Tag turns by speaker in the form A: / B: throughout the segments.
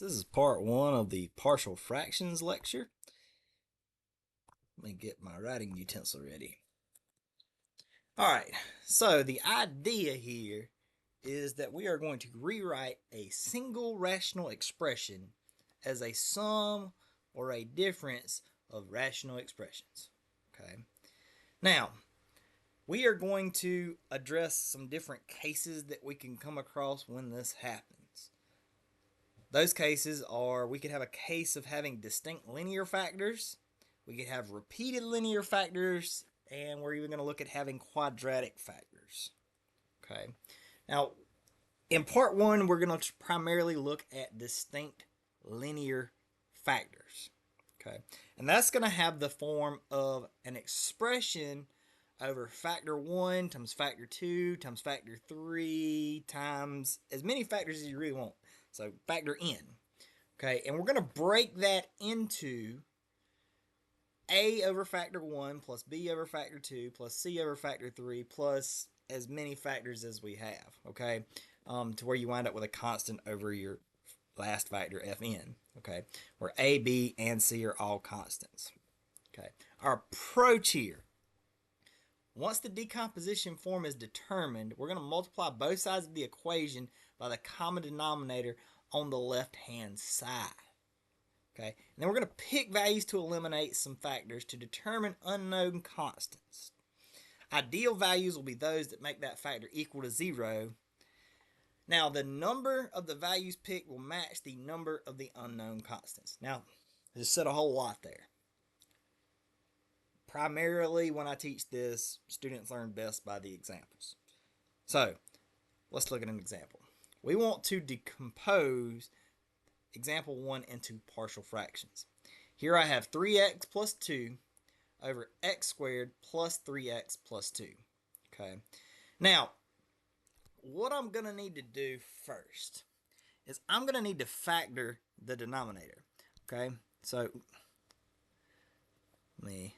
A: So this is part one of the partial fractions lecture. Let me get my writing utensil ready. All right, so the idea here is that we are going to rewrite a single rational expression as a sum or a difference of rational expressions. Okay. Now, we are going to address some different cases that we can come across when this happens. Those cases are, we could have a case of having distinct linear factors, we could have repeated linear factors, and we're even going to look at having quadratic factors. Okay. Now, in part one, we're going to primarily look at distinct linear factors. Okay. And that's going to have the form of an expression over factor 1 times factor 2 times factor 3 times as many factors as you really want. So factor n. Okay, and we're going to break that into a over factor 1 plus b over factor 2 plus c over factor 3 plus as many factors as we have. Okay, to where you wind up with a constant over your last factor fn. Okay, where a, b, and c are all constants. Okay, our approach here. Once the decomposition form is determined, we're going to multiply both sides of the equation by the common denominator on the left-hand side. Okay, and then we're going to pick values to eliminate some factors to determine unknown constants. Ideal values will be those that make that factor equal to 0. Now, the number of the values picked will match the number of the unknown constants. Now, I just said a whole lot there. Primarily, when I teach this, students learn best by the examples. So, let's look at an example. We want to decompose example 1 into partial fractions. Here I have 3x plus 2 over x squared plus 3x plus 2. Okay. Now, what I'm going to need to do first is I'm going to need to factor the denominator. Okay. So, let me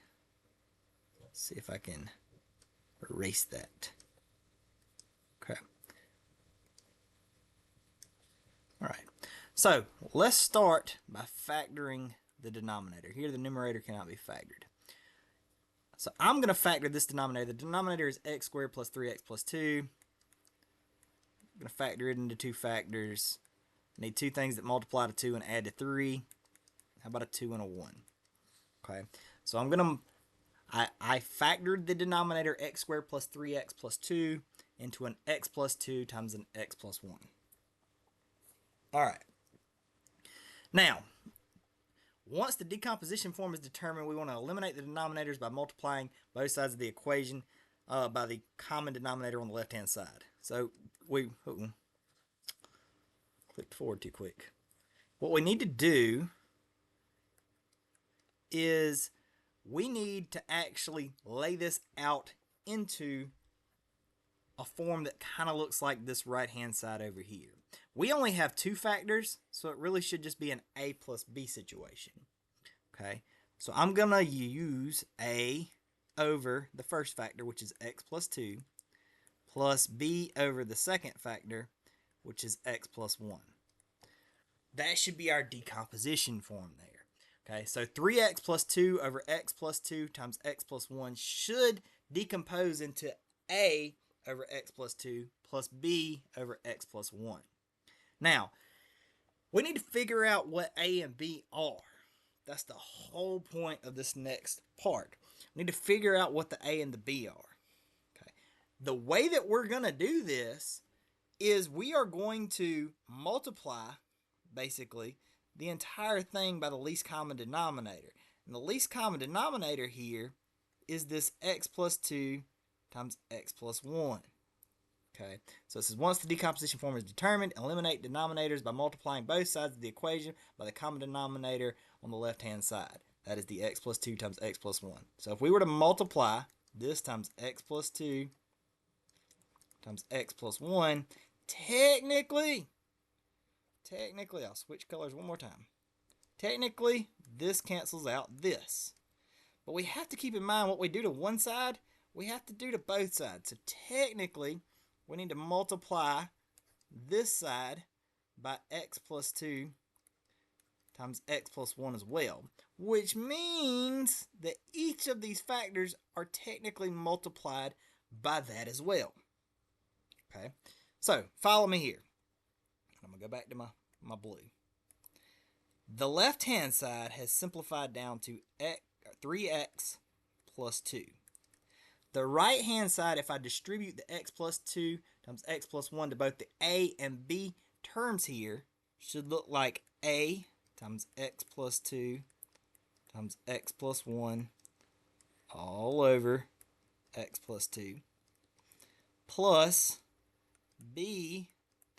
A: see if I can erase that. Okay. All right. So let's start by factoring the denominator. Here the numerator cannot be factored. So I'm going to factor this denominator. The denominator is x squared plus 3x plus 2. I'm going to factor it into two factors. I need two things that multiply to 2 and add to 3. How about a 2 and a 1? Okay. So I'm going to I factored the denominator x squared plus 3x plus 2 into an x plus 2 times an x plus 1. All right. Now, once the decomposition form is determined, we want to eliminate the denominators by multiplying both sides of the equation by the common denominator on the left-hand side. So we clicked forward too quick. What we need to do is we need to actually lay this out into a form that kind of looks like this right-hand side over here. We only have two factors, so it really should just be an a plus b situation. Okay, so I'm going to use a over the first factor, which is x plus 2, plus b over the second factor, which is x plus 1. That should be our decomposition form there. Okay, so 3x plus 2 over x plus 2 times x plus 1 should decompose into a over x plus 2 plus b over x plus 1. Now, we need to figure out what a and b are. That's the whole point of this next part. We need to figure out what the a and the b are. Okay. The way that we're going to do this is we are going to multiply, basically, the entire thing by the least common denominator. And the least common denominator here is this x plus 2 times x plus 1. Okay, so it says once the decomposition form is determined, eliminate denominators by multiplying both sides of the equation by the common denominator on the left-hand side. That is the x plus 2 times x plus 1. So if we were to multiply this times x plus 2 times x plus 1, technically, I'll switch colors one more time. Technically, this cancels out this. But we have to keep in mind what we do to one side, we have to do to both sides. So technically, we need to multiply this side by x plus 2 times x plus 1 as well, which means that each of these factors are technically multiplied by that as well. Okay, so follow me here. I'm going to go back to my blue. The left-hand side has simplified down to 3x plus 2. The right-hand side, if I distribute the x plus 2 times x plus 1 to both the a and b terms here, should look like a times x plus 2 times x plus 1 all over x plus 2 plus b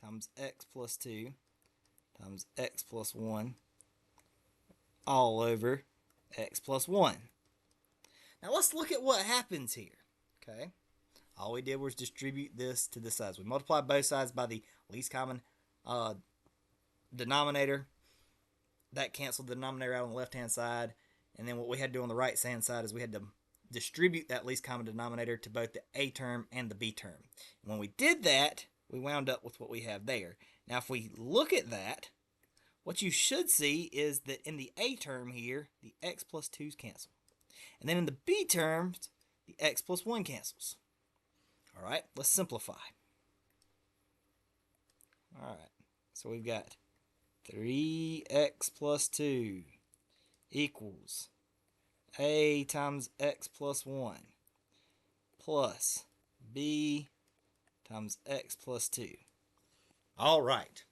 A: times x plus 2 times x plus 1 all over x plus 1. Now let's look at what happens here. Okay, all we did was distribute this to the sides. We multiplied both sides by the least common denominator. That canceled the denominator out on the left-hand side. And then what we had to do on the right-hand side is we had to distribute that least common denominator to both the a term and the b term. And when we did that, we wound up with what we have there. Now, if we look at that, what you should see is that in the a term here, the x plus 2's cancel. And then in the b terms, the x plus 1 cancels. All right, let's simplify. All right, so we've got 3x plus 2 equals a times x plus 1 plus b times x plus 2. All right.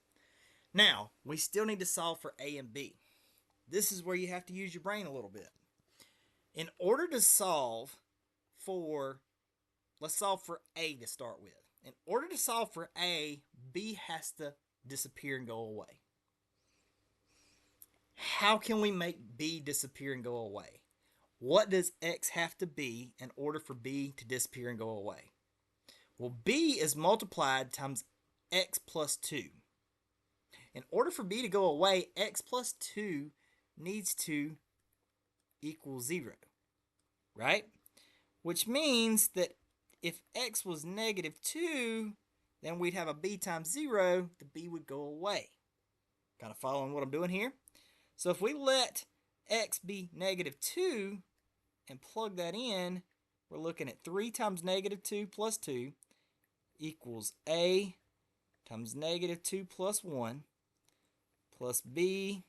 A: Now, we still need to solve for a and b. This is where you have to use your brain a little bit. In order to solve for, let's solve for a to start with. In order to solve for a, b has to disappear and go away. How can we make b disappear and go away? What does x have to be in order for b to disappear and go away? Well, b is multiplied times x plus 2. In order for b to go away, x plus 2 needs to equal 0, right? Which means that if x was negative 2, then we'd have a b times 0, the b would go away. Kind of following what I'm doing here? So if we let x be negative 2 and plug that in, we're looking at 3 times negative 2 plus 2 equals a times negative 2 plus 1 plus b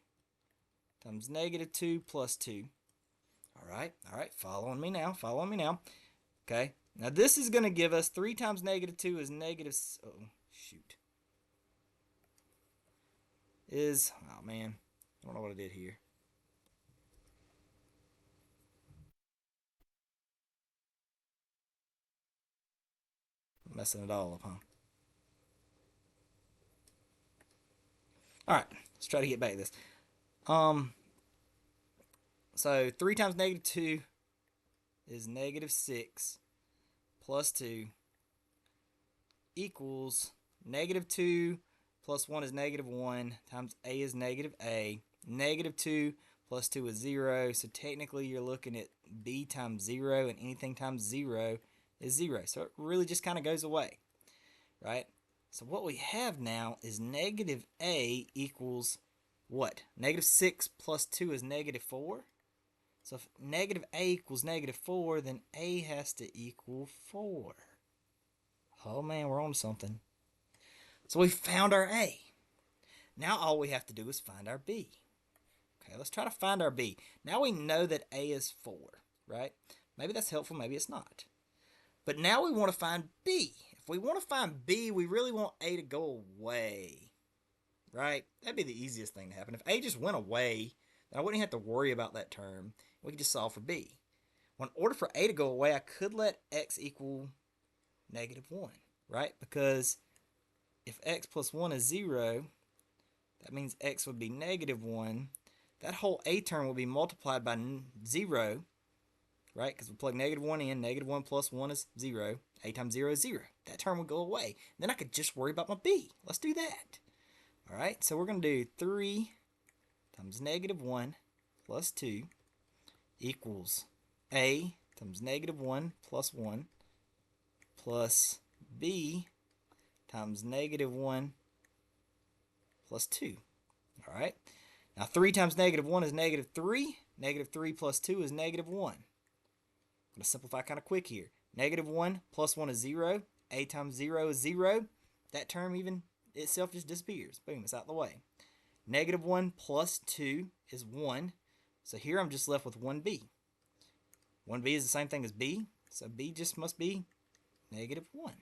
A: times negative 2 plus 2. All right, following me now. Okay, now this is going to give us 3 times negative 2 is negative, oh man, I don't know what I did here. I'm messing it all up, huh? All right, let's try to get back to this. So 3 times negative 2 is negative 6 plus 2 equals negative 2 plus 1 is negative 1 times a is negative a. Negative 2 plus 2 is 0. So technically you're looking at b times 0, and anything times 0 is 0. So it really just kind of goes away, right? So what we have now is negative a equals what? Negative 6 plus 2 is negative 4. So if negative a equals negative 4, then a has to equal 4. Oh man, we're on something. So we found our a. Now all we have to do is find our b. Okay, let's try to find our b. Now we know that a is 4, right? Maybe that's helpful, maybe it's not. But now we want to find b. If we want to find b, we really want a to go away, right? That'd be the easiest thing to happen. If a just went away, then I wouldn't have to worry about that term. We could just solve for b. Well, in order for a to go away, I could let x equal negative 1, right? Because if x plus 1 is 0, that means x would be negative 1. That whole a term will be multiplied by 0, right? Because we plug negative 1 in. Negative 1 plus 1 is 0. A times 0 is 0. That term would go away. Then I could just worry about my b. Let's do that. All right, so we're going to do 3 times negative 1 plus 2 equals a times negative 1 plus 1 plus b times negative 1 plus 2. All right, Now 3 times negative 1 is negative 3. Negative 3 plus 2 is negative 1. I'm going to simplify kind of quick here. Negative 1 plus 1 is 0. A times 0 is 0. That term even itself just disappears. Boom, it's out of the way. Negative 1 plus 2 is 1. So here I'm just left with 1b. 1b is the same thing as b. So b just must be negative 1.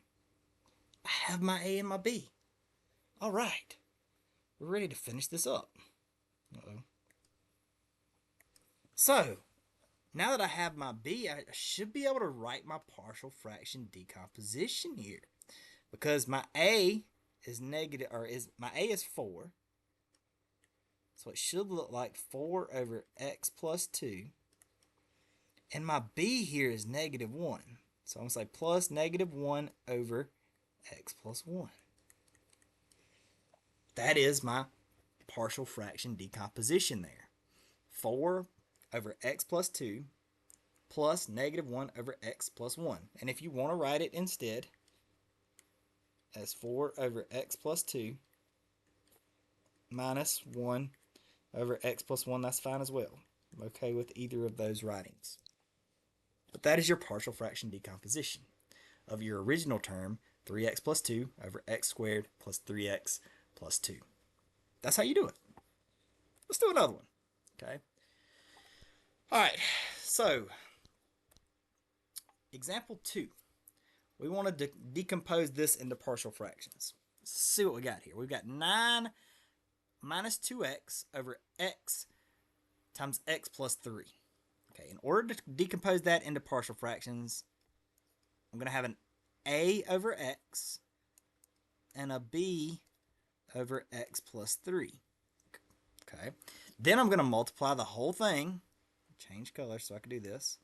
A: I have my a and my b. All right. We're ready to finish this up. Uh-oh. So, now that I have my b, I should be able to write my partial fraction decomposition here. Because my a is negative, or my a is 4. So it should look like 4 over x plus 2. And my b here is negative 1. So I'm going to say plus negative 1 over x plus 1. That is my partial fraction decomposition there. 4 over x plus 2 plus negative 1 over x plus 1. And if you want to write it instead as 4 over x plus 2 minus 1 over x plus 1, that's fine as well. I'm okay with either of those writings. But that is your partial fraction decomposition of your original term, 3x plus 2 over x squared plus 3x plus 2. That's how you do it. Let's do another one. Okay. All right. So, example 2. We want to decompose this into partial fractions. Let's see what we got here. We've got 9 minus 2x over x times x plus 3. Okay, in order to decompose that into partial fractions, I'm going to have an a over x and a b over x plus 3. Okay, then I'm going to multiply the whole thing. Change color so I can do this.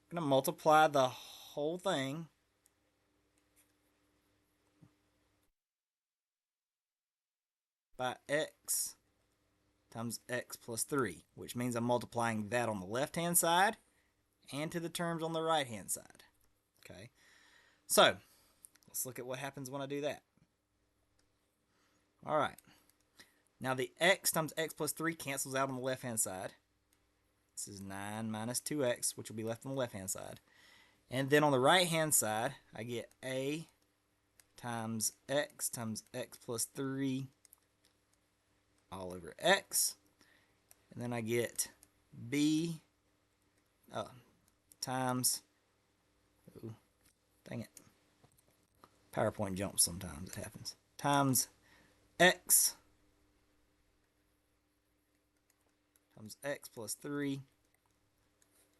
A: I'm going to multiply the whole thing by x times x plus 3, which means I'm multiplying that on the left-hand side and to the terms on the right-hand side. Okay, so let's look at what happens when I do that. All right, now the x times x plus 3 cancels out on the left-hand side. This is 9 minus 2x, which will be left on the left-hand side. And then on the right-hand side, I get a times x plus 3 all over x. And then I get b times, oh, dang it, PowerPoint jumps sometimes, it happens, times x times x plus 3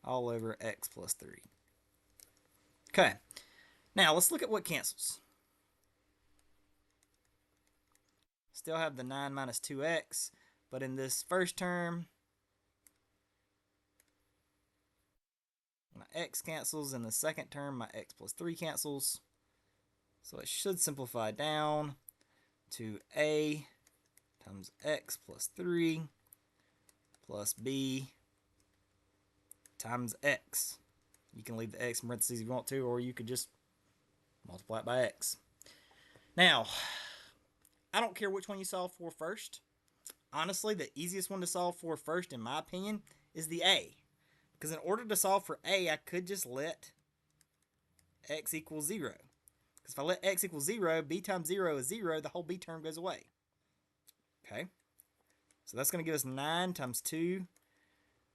A: all over x plus 3. Okay, now let's look at what cancels. Still have the 9 minus 2x, but in this first term, my x cancels. In the second term, my x plus 3 cancels. So it should simplify down to a times x plus 3 plus b times x. You can leave the x in parentheses if you want to, or you could just multiply it by x. Now, I don't care which one you solve for first. Honestly, the easiest one to solve for first, in my opinion, is the a. Because in order to solve for a, I could just let x equal 0. Because if I let x equal 0, b times 0 is 0, the whole b term goes away. Okay? So that's going to give us 9 times 2,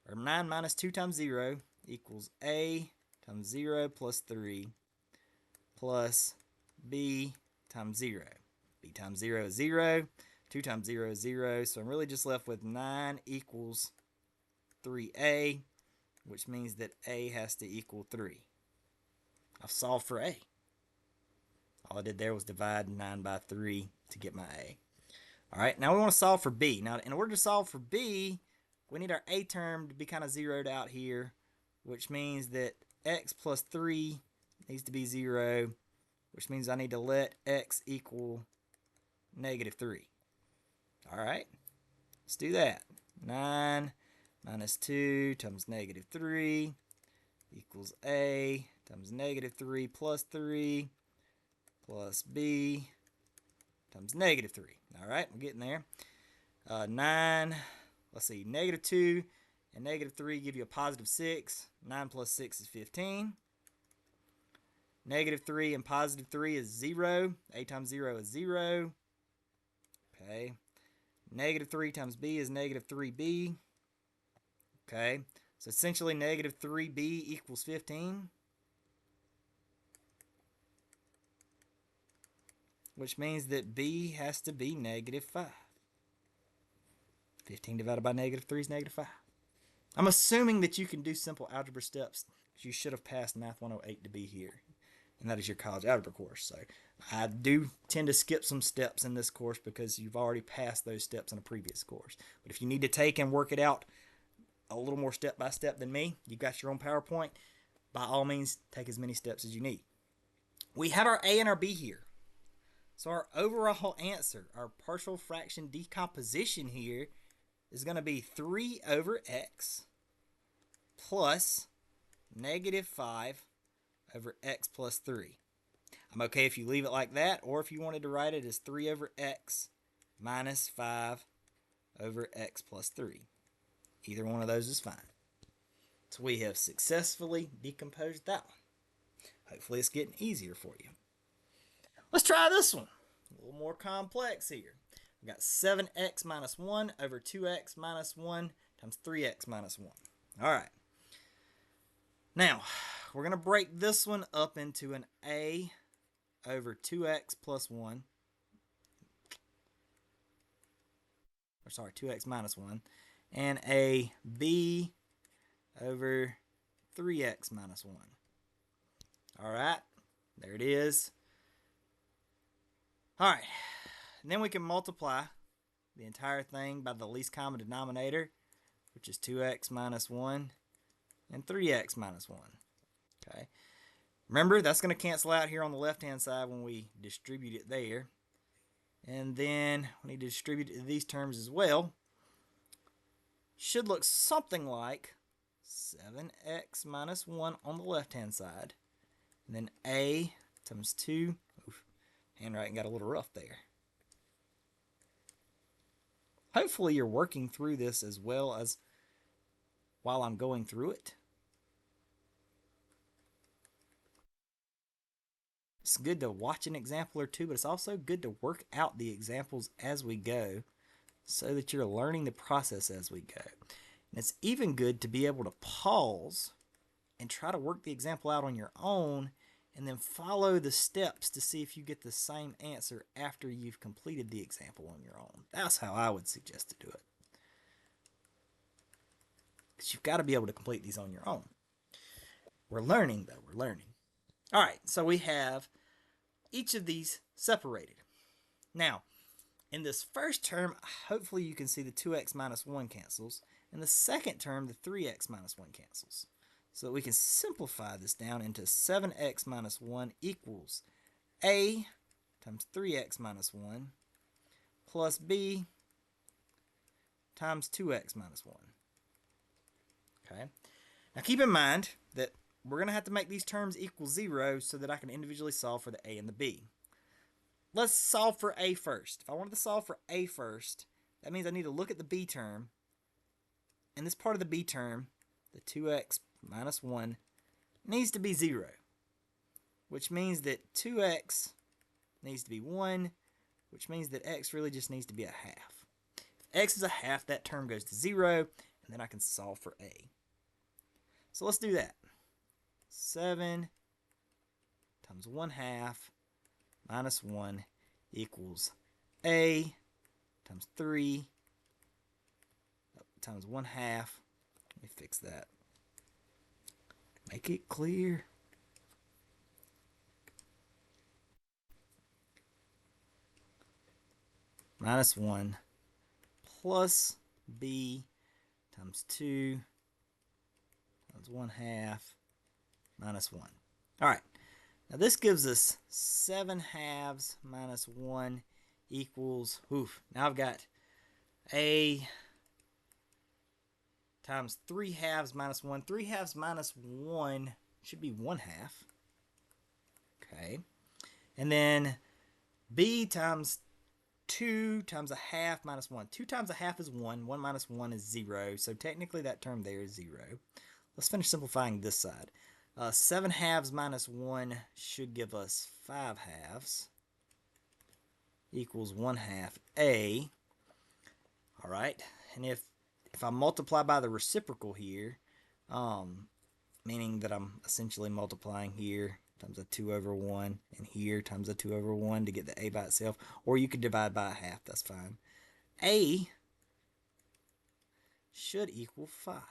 A: or 9 minus 2 times 0 equals a times 0 plus 3 plus b times 0. B times 0 is 0. 2 times 0 is 0. So I'm really just left with 9 equals 3a, which means that a has to equal 3. I've solved for a. All I did there was divide 9 by 3 to get my a. All right, now we want to solve for b. Now, in order to solve for b, we need our a term to be kind of zeroed out here, which means that x plus 3 needs to be 0, which means I need to let x equal negative 3. All right, let's do that. 9 minus 2 times negative 3 equals a times negative 3 plus 3 plus b times negative 3. All right, we're getting there. 9, let's see, negative 2 and negative 3 give you a positive 6. 9 plus 6 is 15. Negative 3 and positive 3 is 0. A times 0 is 0. Okay. Negative 3 times b is negative 3b. Okay. So essentially negative 3b equals 15. Which means that b has to be negative 5. 15 divided by negative 3 is negative 5. I'm assuming that you can do simple algebra steps. You should have passed Math 108 to be here. And that is your college algebra course. So I do tend to skip some steps in this course because you've already passed those steps in a previous course. But if you need to take and work it out a little more step by step than me, you've got your own PowerPoint. By all means, take as many steps as you need. We have our A and our B here. So our overall answer, our partial fraction decomposition here, is going to be 3 over x plus negative 5 over x plus 3. I'm okay if you leave it like that, or if you wanted to write it as 3 over x minus 5 over x plus 3. Either one of those is fine. So we have successfully decomposed that one. Hopefully it's getting easier for you. Let's try this one. A little more complex here. We've got 7x minus 1 over 2x minus 1 times 3x minus 1. All right. Now, we're going to break this one up into an a over 2x plus 1. Or sorry, 2x minus 1. And a b over 3x minus 1. All right. There it is. All right. And then we can multiply the entire thing by the least common denominator, which is 2x minus 1 and 3x minus 1. Okay. Remember, that's going to cancel out here on the left-hand side when we distribute it there. And then we need to distribute it to these terms as well. Should look something like 7x minus 1 on the left-hand side. And then a times 2. Oof, handwriting got a little rough there. Hopefully you're working through this as well as while I'm going through it. It's good to watch an example or two, but it's also good to work out the examples as we go so that you're learning the process as we go. And it's even good to be able to pause and try to work the example out on your own and then follow the steps to see if you get the same answer after you've completed the example on your own. That's how I would suggest to do it. Because you've got to be able to complete these on your own. We're learning, though. We're learning. All right, so we have each of these separated. Now, in this first term, hopefully you can see the 2x minus 1 cancels. In the second term, the 3x minus 1 cancels. So that we can simplify this down into 7x minus 1 equals a times 3x minus 1 plus b times 2x minus 1. Okay. Now keep in mind that we're going to have to make these terms equal 0 so that I can individually solve for the a and the b. Let's solve for a first. If I wanted to solve for a first, that means I need to look at the b term. And this part of the b term, the 2x minus 1, needs to be 0. Which means that 2x needs to be 1, which means that x really just needs to be a half. If x is a half, that term goes to 0, and then I can solve for a. So let's do that. 7 times 1/2 minus 1 equals a times 3 times 1/2. Let me fix that. Make it clear. Minus 1 plus b times 2 times 1/2 minus 1. All right. Now this gives us 7/2 minus 1 equals, now I've got a times 3/2 minus 1. 3/2 minus 1 should be 1/2. Okay. And then b times 2 times a half minus 1. 2 times a half is 1. 1 minus 1 is 0. So technically that term there is 0. Let's finish simplifying this side. 7 halves minus 1 should give us 5 halves equals 1 half a. All right, and if I multiply by the reciprocal here, meaning that I'm essentially multiplying here times a 2 over 1 and here times a 2 over 1 to get the a by itself, or you could divide by a half, that's fine. A should equal 5.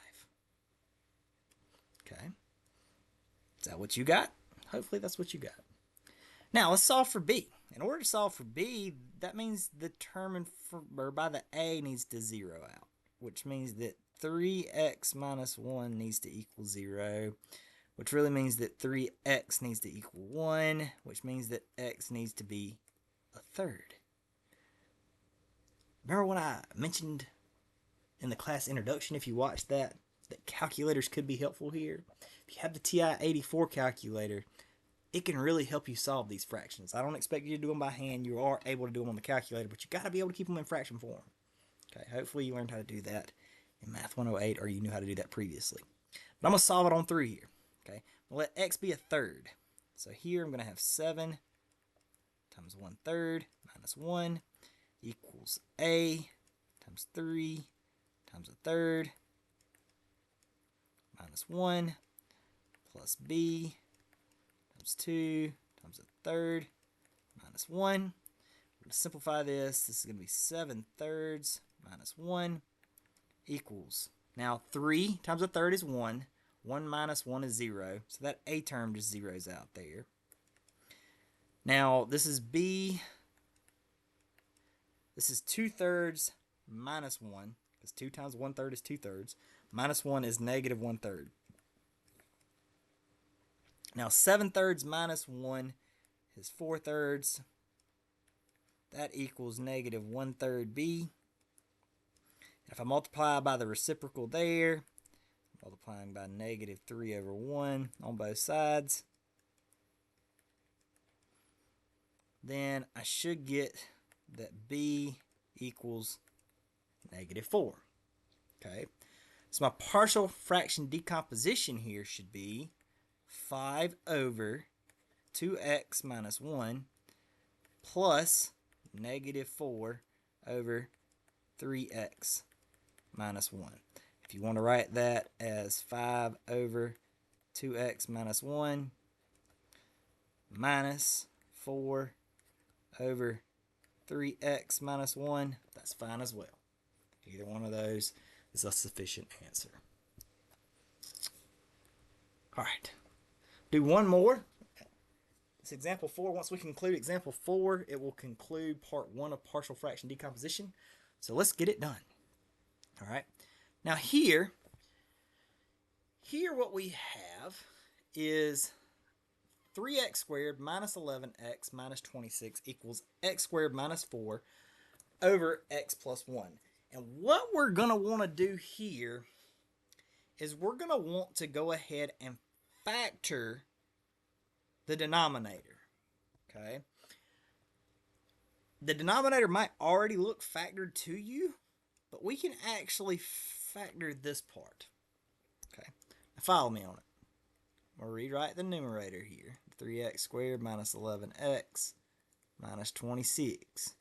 A: Okay, is that what you got? Hopefully that's what you got. Now let's solve for b. In order to solve for b, that means the term by the a needs to zero out, which means that 3x minus 1 needs to equal 0, which really means that 3x needs to equal 1, which means that x needs to be a third. Remember when I mentioned in the class introduction, if you watched that calculators could be helpful here? If you have the TI-84 calculator, it can really help you solve these fractions. I don't expect you to do them by hand. You are able to do them on the calculator, but you got to be able to keep them in fraction form. Okay, hopefully you learned how to do that in Math 108, or you knew how to do that previously. But I'm going to solve it on through here. Okay, we'll let x be a third. So here I'm going to have 7 times 1/3 minus 1 equals a times 3 times a third minus 1 plus b times 2 times a third minus 1. We're going to simplify this. This is going to be 7/3 minus 1 equals, now 3 times a third is 1. 1 minus 1 is 0. So that a term just zeroes out there. Now this is b. This is 2/3 minus 1, because 2 times 1/3 is 2/3. Minus 1 is negative 1/3. Now 7/3 minus 1 is 4/3. That equals negative 1/3 b. If I multiply by the reciprocal there, multiplying by negative 3 over 1 on both sides, then I should get that b equals negative 4. Okay, so my partial fraction decomposition here should be 5 over 2x minus 1 plus negative 4 over 3x minus 1. If you want to write that as 5 over 2x minus 1 minus 4 over 3x minus 1, that's fine as well. Either one of those is a sufficient answer. All right, do one more. It's example 4. Once we conclude example 4, it will conclude part 1 of partial fraction decomposition. So let's get it done. All right. Now here what we have is 3x squared minus 11x minus 26 equals x squared minus 4 over x plus 1. And what we're going to want to do here is we're going to want to go ahead and factor the denominator. Okay? The denominator might already look factored to you, but we can actually factor this part. Okay? Now follow me on it. We'll rewrite the numerator here. 3x squared minus 11x minus 26.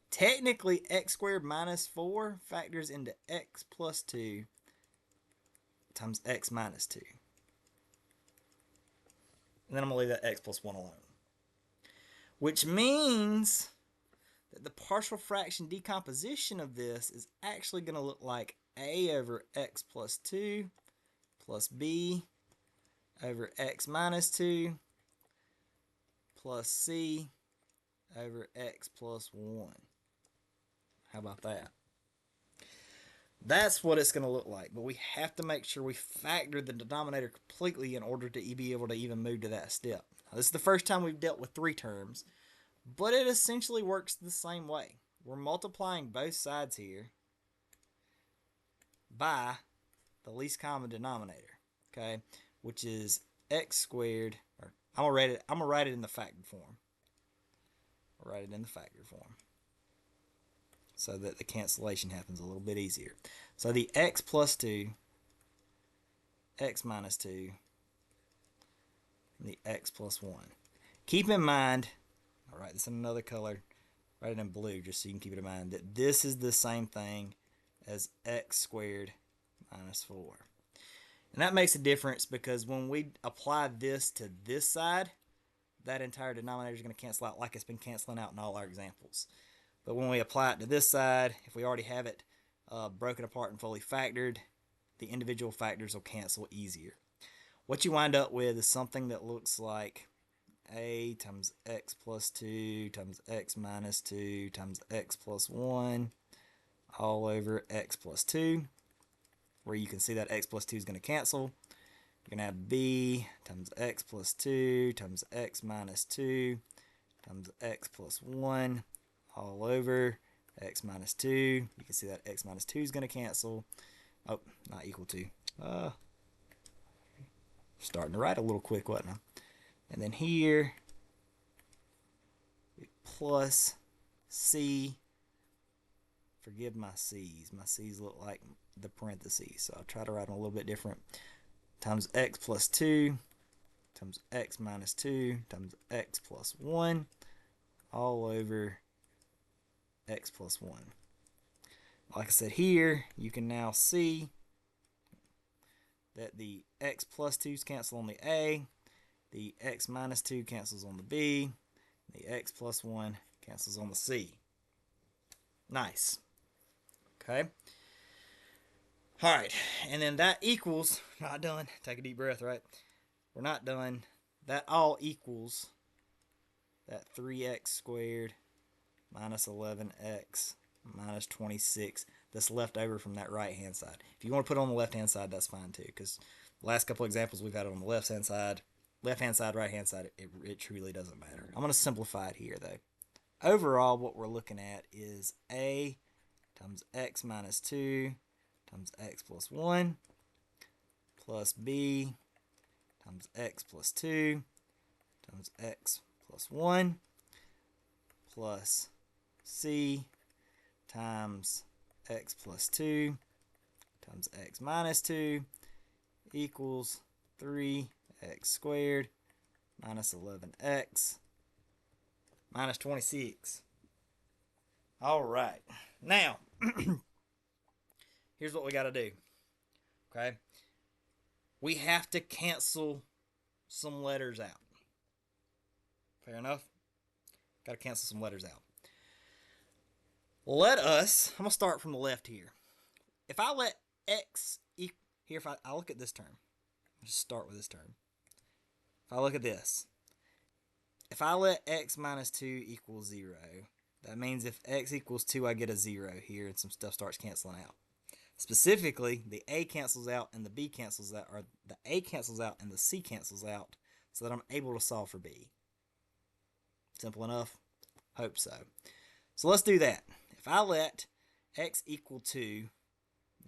A: Technically, x squared minus 4 factors into x plus 2 times x minus 2. And then I'm going to leave that x plus 1 alone. Which means that the partial fraction decomposition of this is actually going to look like a over x plus 2 plus b over x minus 2 plus c over x plus 1. How about that? That's what it's going to look like, but we have to make sure we factor the denominator completely in order to be able to even move to that step. Now, this is the first time we've dealt with 3 terms, but it essentially works the same way. We're multiplying both sides here by the least common denominator, okay, which is x squared, or I'm gonna write it in the factored form. I'll write it in the factored form. so that the cancellation happens a little bit easier. So the x plus 2, x minus 2, and the x plus 1. Keep in mind, I'll write this in another color, write it in blue just so you can keep it in mind, that this is the same thing as x squared minus 4. And that makes a difference because when we apply this to this side, that entire denominator is going to cancel out like it's been canceling out in all our examples. But when we apply it to this side, if we already have it broken apart and fully factored, the individual factors will cancel easier. What you wind up with is something that looks like a times x plus 2 times x minus 2 times x plus 1 all over x plus 2, where you can see that x plus 2 is going to cancel. You're going to have b times x plus 2 times x minus 2 times x plus 1 all over x minus 2. You can see that x minus 2 is going to cancel. Oh, not equal to. Starting to write a little quick, wasn't I? And then here, plus c. Forgive my c's. My c's look like the parentheses, so I'll try to write them a little bit different. Times x plus 2 times x minus 2 times x plus 1 all over x plus 1. Like I said here, you can now see that the x plus 2's cancel on the a, the x minus 2 cancels on the b, the x plus 1 cancels on the c. Nice. Okay. Alright, and then that equals, not done, take a deep breath, right? We're not done. That all equals that 3x squared minus 11x minus 26 that's left over from that right-hand side. If you want to put it on the left-hand side, that's fine too, because the last couple examples we've had it on the left-hand side, right-hand side, it truly doesn't matter. I'm going to simplify it here, though. Overall, what we're looking at is a times x minus 2 times x plus 1 plus b times x plus 2 times x plus 1 plus c times x plus 2 times x minus 2 equals 3x squared minus 11x minus 26. All right. Now, here's what we got to do. Okay? We have to cancel some letters out. Fair enough? Got to cancel some letters out. I'm going to start from the left here. If I let x equal, here, if I look at this term, I'll just start with this term. If I look at this, if I let x minus 2 equal 0, that means if x equals 2, I get a 0 here, and some stuff starts canceling out. Specifically, the a cancels out and the b cancels out, or the a cancels out and the c cancels out, so that I'm able to solve for b. Simple enough? Hope so. So let's do that. If I let x equal 2,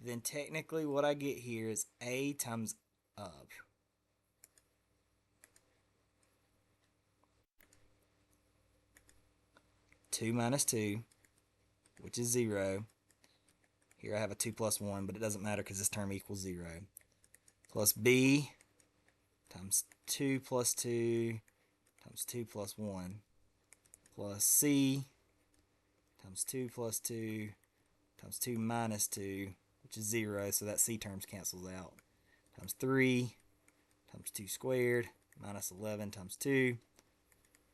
A: then technically what I get here is a times of 2 minus 2, which is 0. Here I have a 2 plus 1, but it doesn't matter because this term equals 0. Plus b times 2 plus 2 times 2 plus 1 plus c times 2 plus 2 times 2 minus 2, which is 0, so that c terms cancels out, times 3 times 2 squared minus 11 times 2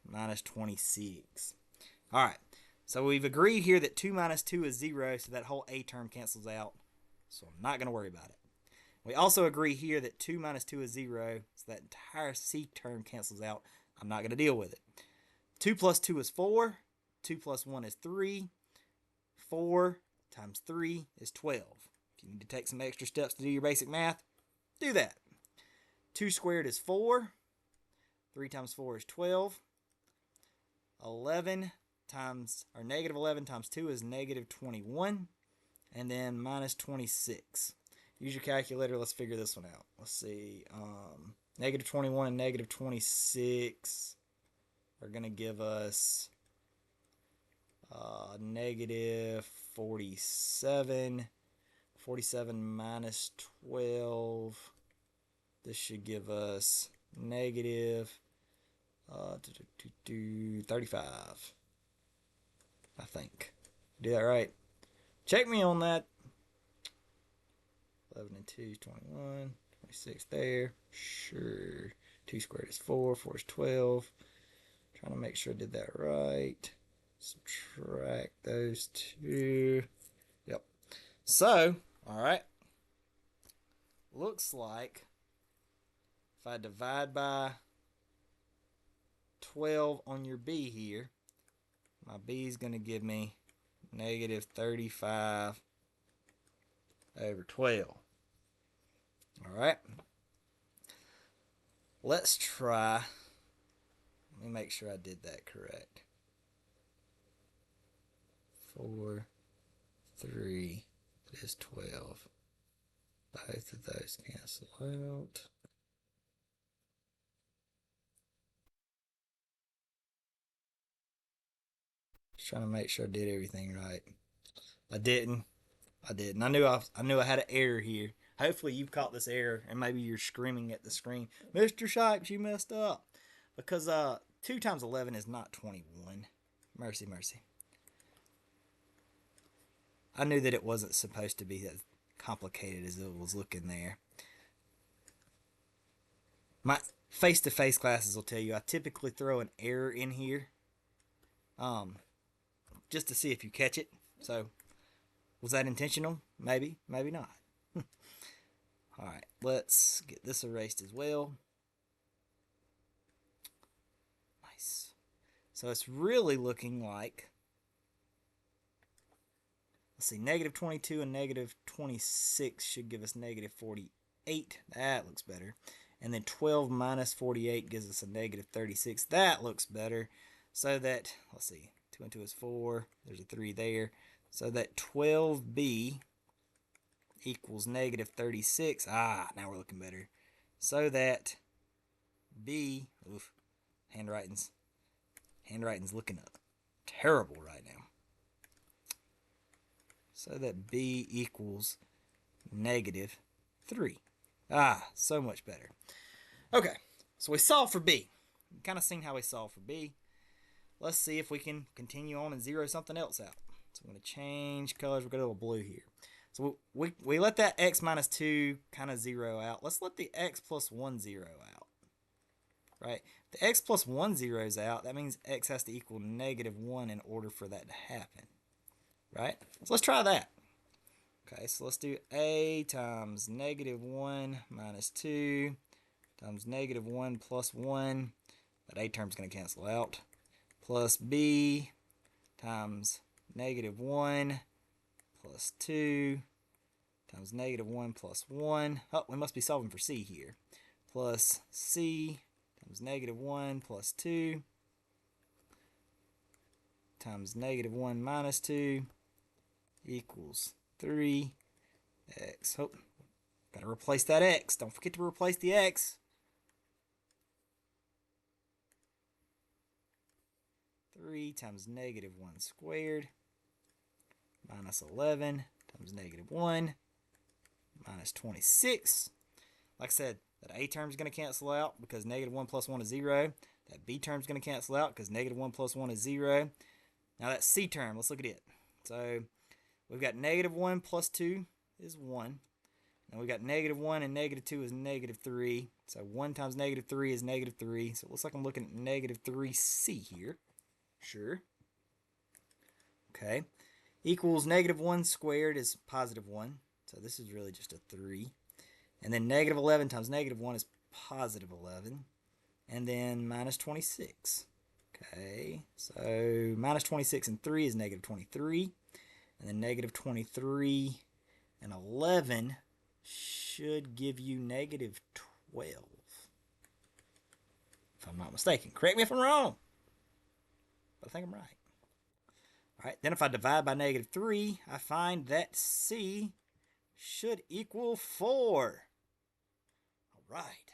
A: minus 26. Alright, so we've agreed here that 2 minus 2 is 0, so that whole a term cancels out, so I'm not going to worry about it. We also agree here that 2 minus 2 is 0, so that entire c term cancels out. I'm not going to deal with it. 2 plus 2 is 4. 2 plus 1 is 3. 4 times 3 is 12. If you need to take some extra steps to do your basic math, do that. 2 squared is 4. 3 times 4 is 12. 11 times, or negative 11 times 2 is negative 21. And then minus 26. Use your calculator. Let's figure this one out. Let's see. Negative 21 and negative 26 are going to give us negative 47. 47 minus 12. This should give us negative 35. I think. Do that right. Check me on that. 11 and 2 is 21. 26 there. Sure. 2 squared is 4. 4 is 12. Trying to make sure I did that right. Subtract those two. Yep. So, alright. Looks like if I divide by 12 on your B here, my B is going to give me negative 35 over 12. Alright. Let's try. Let me make sure I did that correct. 4, 3, that is 12. Both of those cancel out. Just trying to make sure I did everything right. I didn't. I knew I had an error here. Hopefully you caught this error and maybe you're screaming at the screen, Mr. Shipes, you messed up. Because 2 times 11 is not 21. Mercy, mercy. I knew that it wasn't supposed to be as complicated as it was looking there. My face-to-face classes will tell you I typically throw an error in here just to see if you catch it. So, was that intentional? Maybe, maybe not. Alright, let's get this erased as well. Nice. So it's really looking like, let's see, negative 22 and negative 26 should give us negative 48. That looks better. And then 12 minus 48 gives us a negative 36. That looks better. So that, let's see, 2 and 2 is 4. There's a 3 there. So that 12b equals negative 36. Ah, now we're looking better. So that b, oof, handwriting's looking terrible right now. So that b equals negative 3. Ah, so much better. Okay, so we solved for b. You've kind of seen how we solved for b. Let's see if we can continue on and zero something else out. So I'm going to change colors. We're going to go to blue here. So we let that x minus 2 kind of zero out. Let's let the x plus 1 zero out. Right? If the x plus 1 zeroes out, that means x has to equal negative 1 in order for that to happen. Right? So let's try that. Okay, so let's do a times negative 1 minus 2 times negative 1 plus 1. That a term is going to cancel out. Plus b times negative 1 plus 2 times negative 1 plus 1. Oh, we must be solving for c here. Plus c times negative 1 plus 2 times negative 1 minus 2 equals 3x. Oh, gotta replace that x. Don't forget to replace the x. 3 times negative 1 squared minus 11 times negative 1 minus 26. Like I said, that a term is going to cancel out because negative 1 plus 1 is 0. That b term is going to cancel out because negative 1 plus 1 is 0. Now that c term, let's look at it. So we've got negative 1 plus 2 is 1. And we've got negative 1 and negative 2 is negative 3. So 1 times negative 3 is negative 3. So it looks like I'm looking at negative 3c here. Sure. Okay. Equals negative 1 squared is positive 1. So this is really just a 3. And then negative 11 times negative 1 is positive 11. And then minus 26. Okay. So minus 26 and 3 is negative 23. And then negative 23 and 11 should give you negative 12. If I'm not mistaken. Correct me if I'm wrong. But I think I'm right. Alright, then if I divide by negative 3, I find that c should equal 4. Alright.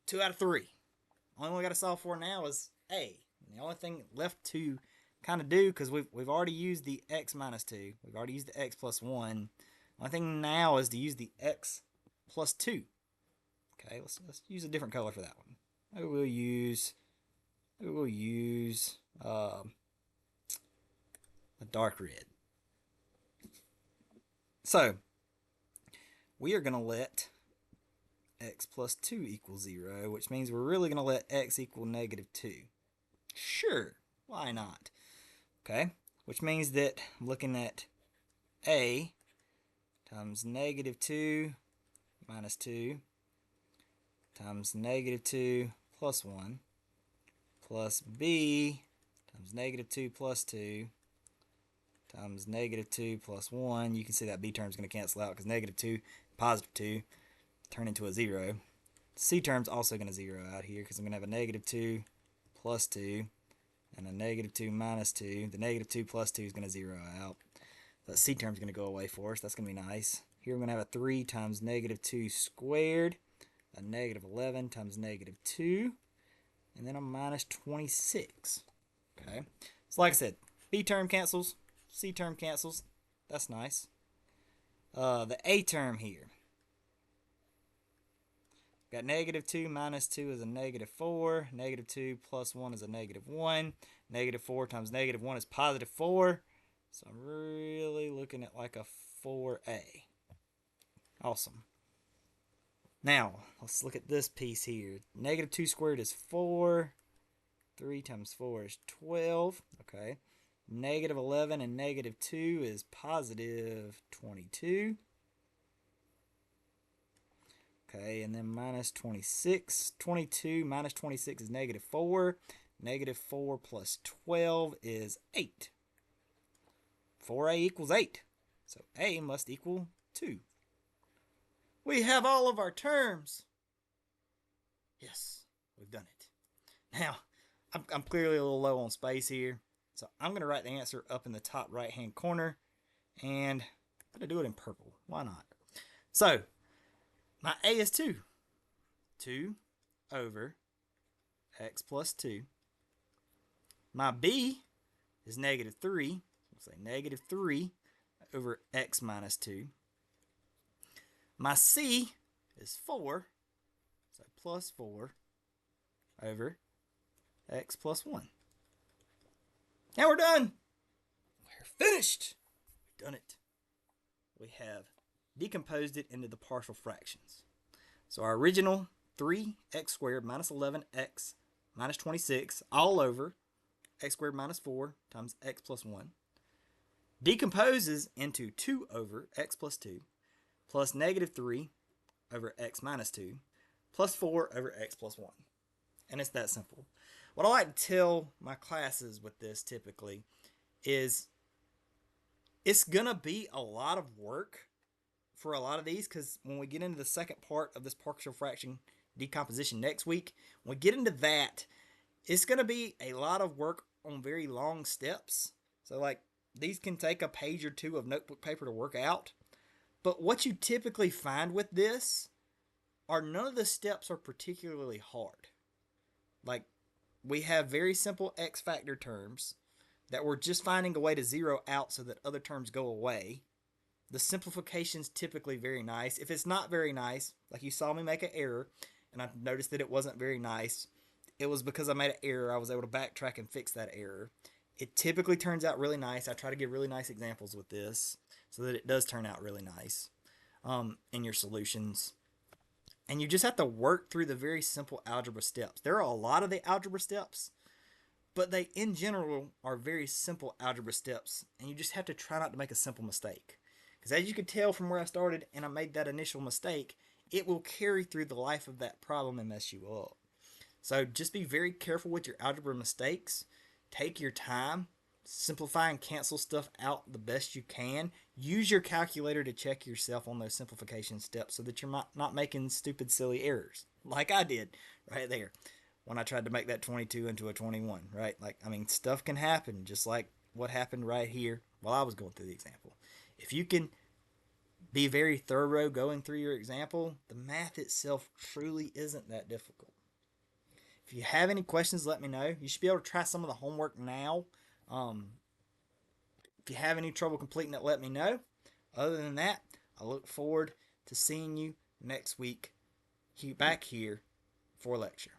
A: 2 out of 3. Only one we got to solve for now is a. And the only thing left to kind of do because we've already used the x minus 2. We've already used the x plus 1. My thing now is to use the x plus 2. Okay, let's use a different color for that one. Maybe we'll use a dark red. So we are going to let x plus 2 equal 0, which means we're really going to let x equal negative 2. Sure, why not? Okay, which means that I'm looking at a times negative 2 minus 2 times negative 2 plus 1 plus b times negative 2 plus 2 times negative 2 plus 1. You can see that b term is going to cancel out because negative 2, positive 2 turn into a 0. C term's also going to 0 out here because I'm going to have a negative 2 plus 2 and a negative 2 minus 2. The negative 2 plus 2 is going to 0 out. That C term's going to go away for us. That's going to be nice. Here we're going to have a 3 times negative 2 squared, a negative 11 times negative 2, and then a minus 26. Okay, so like I said, B term cancels, C term cancels. That's nice. The A term here. Got negative 2 minus 2 is a negative 4. Negative 2 plus 1 is a negative 1. Negative 4 times negative 1 is positive 4. So I'm really looking at like a 4a. Awesome. Now, let's look at this piece here. Negative 2 squared is 4. 3 times 4 is 12. Okay. Negative 11 and negative 2 is positive 22. Okay, and then minus 26. 22 minus 26 is negative 4. Negative 4 plus 12 is 8. 4a equals 8. So a must equal 2. We have all of our terms. Yes, we've done it. Now, I'm clearly a little low on space here. So I'm going to write the answer up in the top right-hand corner. And I'm going to do it in purple. Why not? So, my a is 2. 2 over x plus 2. My b is negative 3. We'll say negative 3 over x minus 2. My c is 4. So plus 4 over x plus 1. Now we're done. We're finished. We've done it. We have decomposed it into the partial fractions. So our original 3x squared minus 11x minus 26 all over x squared minus 4 times x plus 1 decomposes into 2 over x plus 2 plus negative 3 over x minus 2 plus 4 over x plus 1. And it's that simple. What I like to tell my classes with this typically is it's going to be a lot of work for a lot of these, because when we get into the second part of this partial fraction decomposition next week, when we get into that, it's going to be a lot of work on very long steps. So like these can take a page or two of notebook paper to work out. But what you typically find with this are none of the steps are particularly hard. Like we have very simple x factor terms that we're just finding a way to zero out so that other terms go away. The simplification's typically very nice. If it's not very nice, like you saw me make an error, and I noticed that it wasn't very nice, it was because I made an error. I was able to backtrack and fix that error. It typically turns out really nice. I try to give really nice examples with this so that it does turn out really nice in your solutions. And you just have to work through the very simple algebra steps. There are a lot of the algebra steps, but they, in general, are very simple algebra steps, and you just have to try not to make a simple mistake. Because as you can tell from where I started and I made that initial mistake, it will carry through the life of that problem and mess you up. So just be very careful with your algebra mistakes. Take your time. Simplify and cancel stuff out the best you can. Use your calculator to check yourself on those simplification steps so that you're not making stupid, silly errors. Like I did right there when I tried to make that 22 into a 21, right? Like, I mean, stuff can happen just like what happened right here while I was going through the example. If you can be very thorough going through your example, the math itself truly isn't that difficult. If you have any questions, let me know. You should be able to try some of the homework now If you have any trouble completing it, let me know. Other than that, I look forward to seeing you next week back here for lecture.